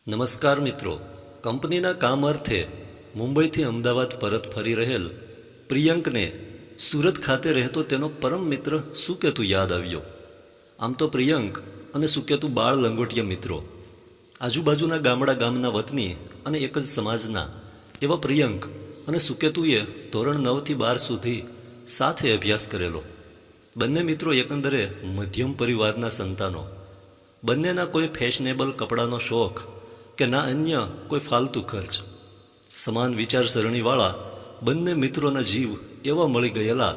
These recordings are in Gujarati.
નમસ્કાર મિત્રો, કંપનીના કામ અર્થે મુંબઈથી અમદાવાદ પરત ફરી રહેલ પ્રિયંકને સુરત ખાતે રહેતો તેનો પરમ મિત્ર સુકેતુ યાદ આવ્યો. આમ તો પ્રિયંક અને સુકેતુ બાળ લંગોટિયા મિત્રો, આજુબાજુના ગામના વતની અને એક જ સમાજના એવા પ્રિયંક અને સુકેતુએ ધોરણ 9થી 12 સુધી સાથે અભ્યાસ કરેલો. બંને મિત્રો એકંદરે મધ્યમ પરિવારના સંતાનો. બંનેના કોઈ ફેશનેબલ કપડાનો શોખ કે ના અન્ય કોઈ ફાલતુ ખર્ચ. સમાન વિચારસરણીવાળા બંને મિત્રોના જીવ એવા મળી ગયેલા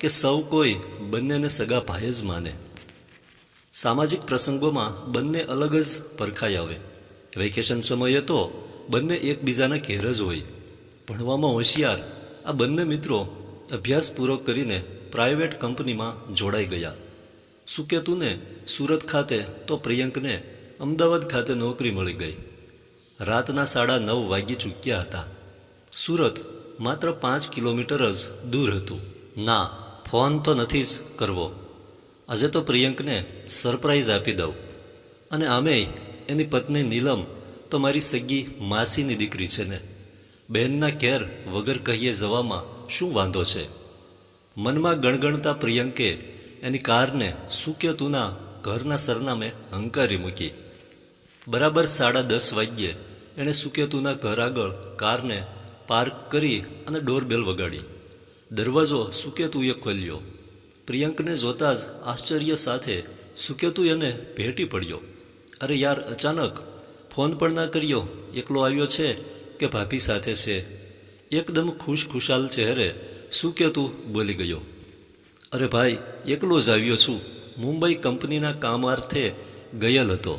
કે સૌ કોઈ બંનેને સગા ભાઈ જ માને. સામાજિક પ્રસંગોમાં બંને અલગ જ પરખાઈ આવે. વેકેશન સમયે તો બંને એકબીજાના ઘેર જ હોય. ભણવામાં હોશિયાર આ બંને મિત્રો અભ્યાસ પૂરો કરીને પ્રાઇવેટ કંપનીમાં જોડાઈ ગયા. સુકેતુને સુરત ખાતે તો પ્રિયંકને અમદાવાદ ખાતે નોકરી મળી ગઈ. રાતના 9:30 વાગી ચૂક્યા હતા. સુરત માત્ર 5 કિલોમીટર જ દૂર હતું. ના, ફોન તો નથી જ કરવો. આજે તો પ્રિયંકને સરપ્રાઈઝ આપી દઉં. અને આમેય એની પત્ની નીલમ તો મારી સગી માસીની દીકરી છે ને. બહેનના ઘેર વગર કહીએ જવામાં શું વાંધો છે? મનમાં ગણગણતા પ્રિયંકે એની કારને સુકેતુના ઘરના સરનામે હંકારી મૂકી. બરાબર 10:30 વાગ્યે એણે સુકેતુના ઘર આગળ કારને પાર્ક કરી અને ડોરબેલ વગાડી. દરવાજો સુકેતુએ ખોલ્યો. પ્રિયંકને જોતાં જ આશ્ચર્ય સાથે સુકેતુ એને ભેટી પડ્યો. અરે યાર, અચાનક ફોન પણ ના કર્યો. એકલો આવ્યો છે કે ભાભી સાથે છે? એકદમ ખુશખુશાલ ચહેરે સુકેતુ બોલી ગયો. અરે ભાઈ, એકલો જ આવ્યો છું. મુંબઈ કંપનીના કામ અર્થે ગયેલ હતો.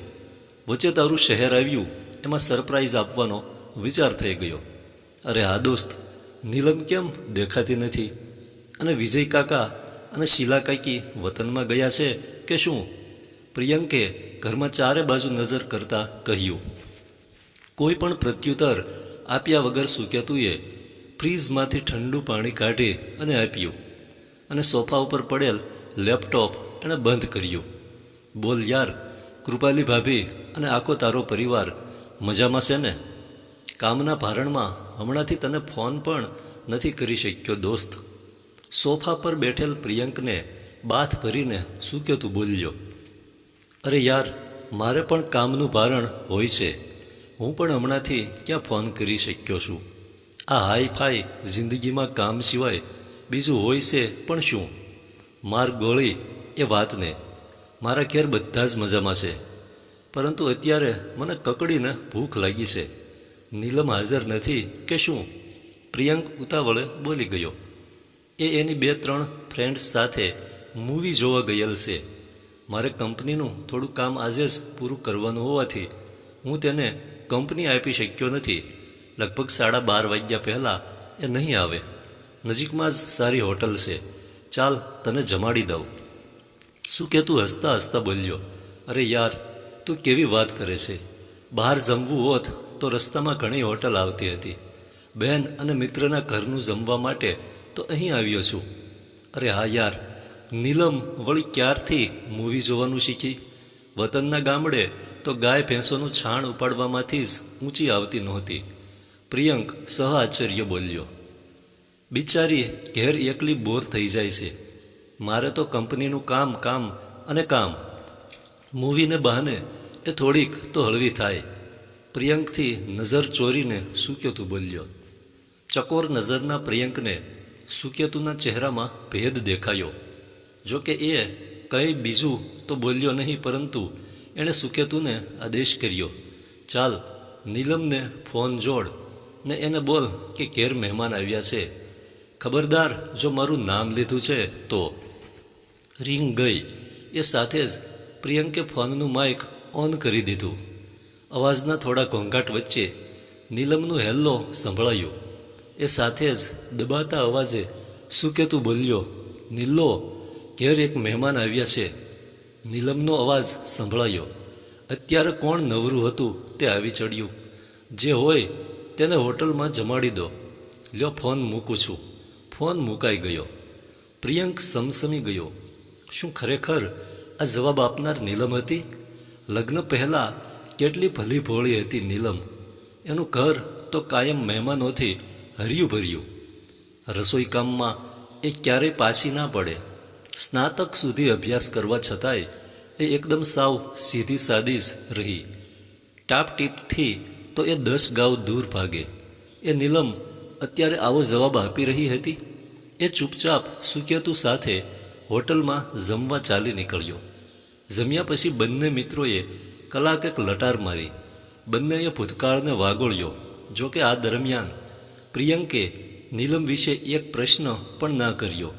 વચ્ચે તારું શહેર આવ્યું, એમાં સરપ્રાઈઝ આપવાનો વિચાર થઈ ગયો. અરે હા દોસ્ત, નીલમ કેમ દેખાતી નથી? અને વિજય કાકા અને શીલા કાકી વતનમાં ગયા છે કે શું? પ્રિયંકે ઘરમાં ચારે બાજુ નજર કરતાં કહ્યું. કોઈ પણ પ્રત્યુત્તર આપ્યા વગર સુકેતુએ ફ્રીઝમાંથી ઠંડુ પાણી કાઢી અને આપ્યું અને સોફા ઉપર પડેલ લેપટોપ એણે બંધ કર્યું. બોલ યાર, કૃપાલી ભાભી અને આખો તારો પરિવાર મજામાં છે ને? કામના ભારણમાં હમણાંથી તને ફોન પણ નથી કરી શક્યો દોસ્ત. સોફા પર બેઠેલ પ્રિયંકને બાથ ભરીને સુકેતુ બોલ્યો. અરે યાર, મારે પણ કામનું ભારણ હોય છે. હું પણ હમણાંથી ક્યાં ફોન કરી શક્યો છું? આ હાઈ ફાઈ જિંદગીમાં કામ સિવાય બીજું હોય છે પણ શું? માર ગોળી એ વાતને. મારા ઘેર બધા જ મજામાં છે, પરંતુ અત્યારે મને કકડીને ભૂખ લાગી છે. નીલમ હાજર નથી કે શું? પ્રિયંક ઉતાવળે બોલી ગયો. એ એની 2-3 ફ્રેન્ડ્સ સાથે મૂવી જોવા ગયેલ છે. મારે કંપનીનું થોડું કામ આજે જ પૂરું કરવાનું હોવાથી હું તેને કંપની આપી શક્યો નથી. લગભગ 12:30 વાગ્યા પહેલાં એ નહીં આવે. નજીકમાં જ સારી હોટલ છે, ચાલ તને જમાડી દઉં. સુકેતુ હસતા હસતા બોલ્યો. અરે યાર, તું કેવી વાત કરે છે? બહાર જમવું હોત તો રસ્તામાં ઘણી હોટલ આવતી હતી. બહેન અને મિત્રના ઘરનું જમવા માટે તો અહીં આવ્યો છું. અરે હા યાર, નીલમ વળી ક્યારથી મૂવી જોવાનું શીખી? વતનના ગામડે તો ગાય ભેંસોનું છાણ ઉપાડવામાંથી જ ઊંચી આવતી નહોતી. પ્રિયંક સહ આશ્ચર્ય બોલ્યો. બિચારી ઘેર એકલી બોર થઈ જાય છે. મારે તો કંપનીનું કામ અને કામ. મૂવીને બહાને એ થોડીક તો હળવી થાય. પ્રિયંકથી નજર ચોરીને સુકેતુ બોલ્યો. ચકોર નજરના પ્રિયંકને સુકેતુના ચહેરામાં ભેદ દેખાયો. જોકે એ કંઈ બીજું તો બોલ્યો નહીં, પરંતુ એણે સુકેતુને આદેશ કર્યો. ચાલ, નીલમને ફોન જોડ ને એને બોલ કે ઘેર મહેમાન આવ્યા છે. ખબરદાર જો મારું નામ લીધું છે તો. રિંગ ગઈ એ સાથે જ પ્રિયંકે ફોનનું માઇક ઓન કરી દીધું. અવાજના થોડા ઘોંઘાટ વચ્ચે નીલમનું હેલ્લો સંભળાયું. એ સાથે જ દબાતા અવાજે સુકેતુ બોલ્યો. નીલો, ઘેર એક મહેમાન આવ્યા છે. નીલમનો અવાજ સંભળાયો. અત્યારે કોણ નવરું હતું તે આવી ચડ્યું. જે હોય તેને હોટલમાં જમાડી દો. લ્યો, ફોન મૂકું છું. ફોન મુકાઈ ગયો. પ્રિયંક સમસમી ગયો. શું ખરેખર આ જવાબ આપનાર નીલમ હતી? લગ્ન પહેલાં કેટલી ભલી ભોળી હતી નીલમ. એનું ઘર તો કાયમ મહેમાનોથી હર્યું ભર્યું. રસોઈ કામમાં એ ક્યારેય પાછી ના પડે. સ્નાતક સુધી અભ્યાસ કરવા છતાંય એ એકદમ સાવ સીધી સાદી જ રહી. ટાપટીપથી તો એ 10 ગાંવ દૂર ભાગે. એ નીલમ અત્યારે આવો જવાબ આપી રહી હતી. એ ચૂપચાપ સુકેતુ સાથે હોટલમાં જમવા ચાલી નીકળ્યો. જમ્યા પછી બંને મિત્રોએ કલાકેક લટાર મારી. બંનેએ ભૂતકાળને વાગોળ્યો. જોકે આ દરમિયાન પ્રિયંકે નીલમ વિશે એક પ્રશ્ન પણ ના કર્યો.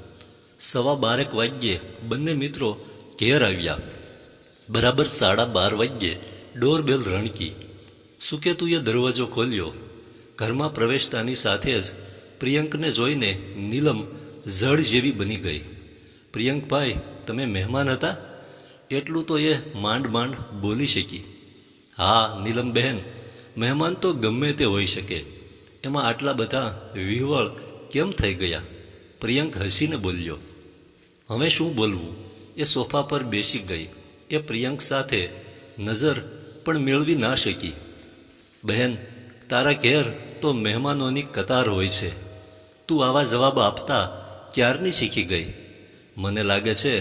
12:15 વાગ્યે બંને મિત્રો ઘેર આવ્યા. બરાબર 12:30 વાગ્યે ડોરબેલ રણકી. સુકેતુએ દરવાજો ખોલ્યો. ઘરમાં પ્રવેશતાની સાથે જ પ્રિયંકને જોઈને નીલમ જળ જેવી બની ગઈ. પ્રિયંકભાઈ, તમે મહેમાન હતા? એટલું તો એ માંડ માંડ બોલી શકી. હા નીલમ બહેન, મહેમાન તો ગમે તે હોઈ શકે. એમાં આટલા બધા વિહવળ કેમ થઈ ગયા? પ્રિયંક હસીને બોલ્યો. હવે શું બોલવું? એ સોફા પર બેસી ગઈ. એ પ્રિયંક સાથે નજર પણ મેળવી ના શકી. બહેન, તારા ઘેર તો મહેમાનોની કતાર હોય છે. તું આવા જવાબ આપતા ક્યારની શીખી ગઈ? મને લાગે છે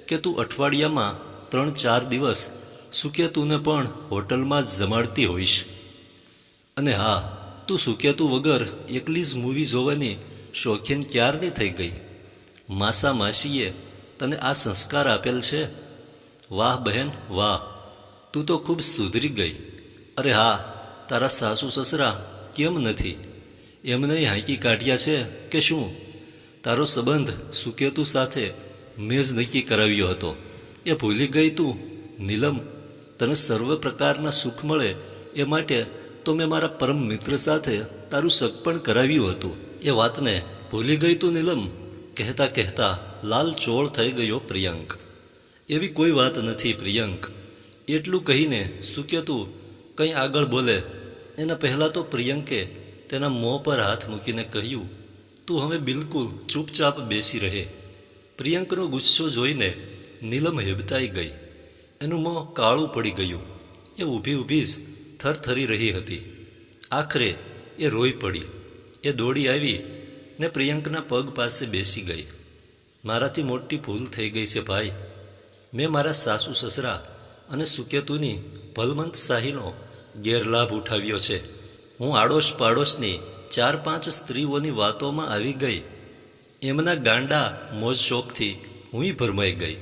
કે તું અઠવાડિયામાં 3-4 દિવસ સુકેતુને પણ હોટલમાં જ જમાડતી હોઈશ. અને હા, તું સુકેતુ વગર એકલી જ મૂવી જોવાની શોખીન ક્યારની થઈ ગઈ? માસા માસીએ તને આ સંસ્કાર આપેલ છે? વાહ બહેન વાહ, તું તો ખૂબ સુધરી ગઈ. અરે હા, તારા સાસુ સસરા કેમ નથી? એમને હાંકી કાઢ્યા છે કે શું? તારો સંબંધ સુકેતુ સાથે મેં જ નક્કી કરાવ્યો હતો. એ ભૂલી ગઈ તું? નીલમ, તને સર્વ પ્રકારના સુખ મળે એ માટે તો મેં મારા પરમ મિત્ર સાથે તારું સગપણ કરાવ્યું હતું. એ વાતને ભૂલી ગઈ તું નીલમ? કહેતા કહેતા લાલ ચોળ થઈ ગયો પ્રિયંક. એવી કોઈ વાત નથી પ્રિયંક. એટલું કહીને સુકેતુ કંઈ આગળ બોલે એના પહેલાં તો પ્રિયંકે તેના મોં પર હાથ મૂકીને કહ્યું, તું હવે બિલકુલ ચૂપચાપ બેસી રહે. પ્રિયંકનો ગુસ્સો જોઈને નીલમ હેબતાઈ ગઈ. એનું મોં કાળું પડી ગયું. એ ઊભી ઊભી જ થરથરી રહી હતી. આખરે એ રોઈ પડી. એ દોડી આવી ને પ્રિયંકના પગ પાસે બેસી ગઈ. મારાથી મોટી ભૂલ થઈ ગઈ છે ભાઈ. મેં મારા સાસુ સસરા અને સુકેતુની ભલમંત શાહીનો ગેરલાભ ઉઠાવ્યો છે. હું આડોશ પાડોશની 4-5 સ્ત્રીઓની વાતોમાં આવી ગઈ. એમના ગાંડા મોજ શોખથી હુંય ભરમાઈ ગઈ.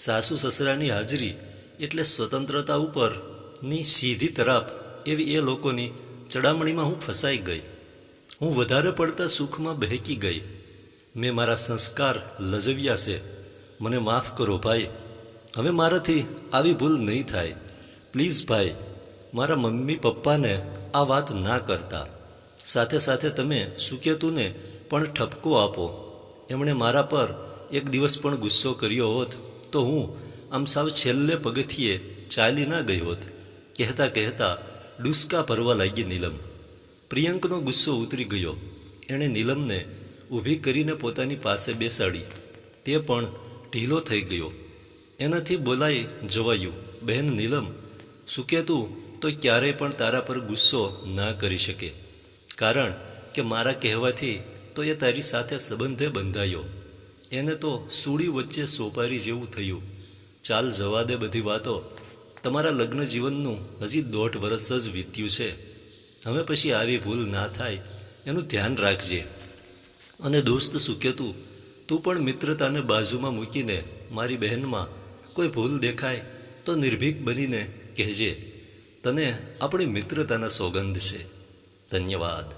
સાસુ સસરાની હાજરી એટલે સ્વતંત્રતા ઉપરની સીધી તરાપ એવી એ લોકોની ચડામણીમાં હું ફસાઈ ગઈ. હું વધારે પડતા સુખમાં બહેકી ગઈ. મેં મારા સંસ્કાર લજવ્યા છે. મને માફ કરો ભાઈ. હવે મારાથી આવી ભૂલ નહીં થાય. પ્લીઝ ભાઈ, મારા મમ્મી પપ્પાને આ વાત ના કરતા. સાથે સાથે તમે સુકેતુને પણ ઠપકો આપો. એમણે મારા પર એક દિવસ પણ ગુસ્સો કર્યો હોત તો હું આમ સાવ છેલ્લે પગથિયે ચાલી ના ગઈ હોત. કહેતા કહેતા ડૂસકા ભરવા લાગી નીલમ. પ્રિયંકનો ગુસ્સો ઉતરી ગયો. એણે નીલમને ઊભી કરીને પોતાની પાસે બેસાડી. તે પણ ઢીલો થઈ ગયો. એનાથી બોલાઈ જવાયું. બહેન નીલમ, સુકેતુ તો ક્યારેય પણ તારા પર ગુસ્સો ના કરી શકે. કારણ કે મારા કહેવાથી તો એ તારી સાથે સંબંધે બંધાયો. એને તો સૂડી વચ્ચે સોપારી જેવું થયું. ચાલ જવા દે બધી વાતો. તમારા લગ્ન જીવનનું હજી 1.5 વર્ષ જ વીત્યું છે. હવે પછી આવી ભૂલ ના થાય એનું ધ્યાન રાખજે. અને દોસ્ત સુકેતુ, તું પણ મિત્રતાને બાજુમાં મૂકીને મારી બહેનમાં કોઈ ભૂલ દેખાય તો નિર્ભીક બનીને કહેજે. તને આપણી મિત્રતાના સોગંદ છે. ધન્યવાદ.